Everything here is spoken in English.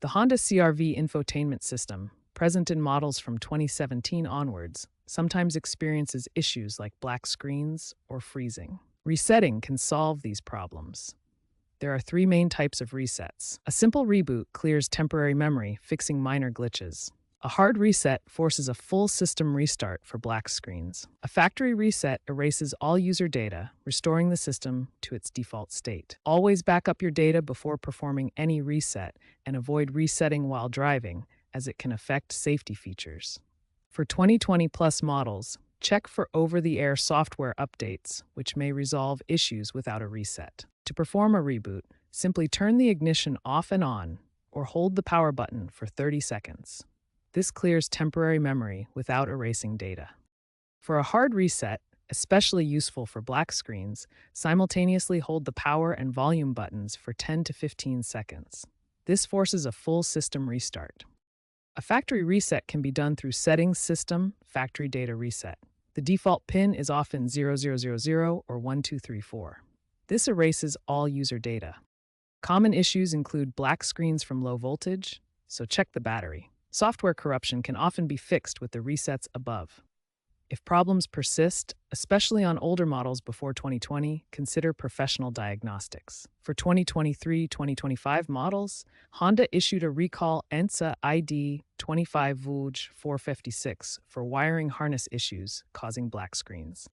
The Honda CR-V infotainment system, present in models from 2017 onwards, sometimes experiences issues like black screens or freezing. Resetting can solve these problems. There are three main types of resets. A simple reboot clears temporary memory, fixing minor glitches. A hard reset forces a full system restart for black screens. A factory reset erases all user data, restoring the system to its default state. Always back up your data before performing any reset and avoid resetting while driving, as it can affect safety features. For 2020 plus models, check for over-the-air software updates, which may resolve issues without a reset. To perform a reboot, simply turn the ignition off and on, or hold the power button for 30 seconds. This clears temporary memory without erasing data. For a hard reset, especially useful for black screens, simultaneously hold the power and volume buttons for 10 to 15 seconds. This forces a full system restart. A factory reset can be done through Settings, System, Factory Data Reset. The default PIN is often 0000 or 1234. This erases all user data. Common issues include black screens from low voltage, so check the battery. Software corruption can often be fixed with the resets above. If problems persist, especially on older models before 2020, consider professional diagnostics. For 2023-2025 models, Honda issued a recall ENSA ID 25VUJ 456 for wiring harness issues causing black screens.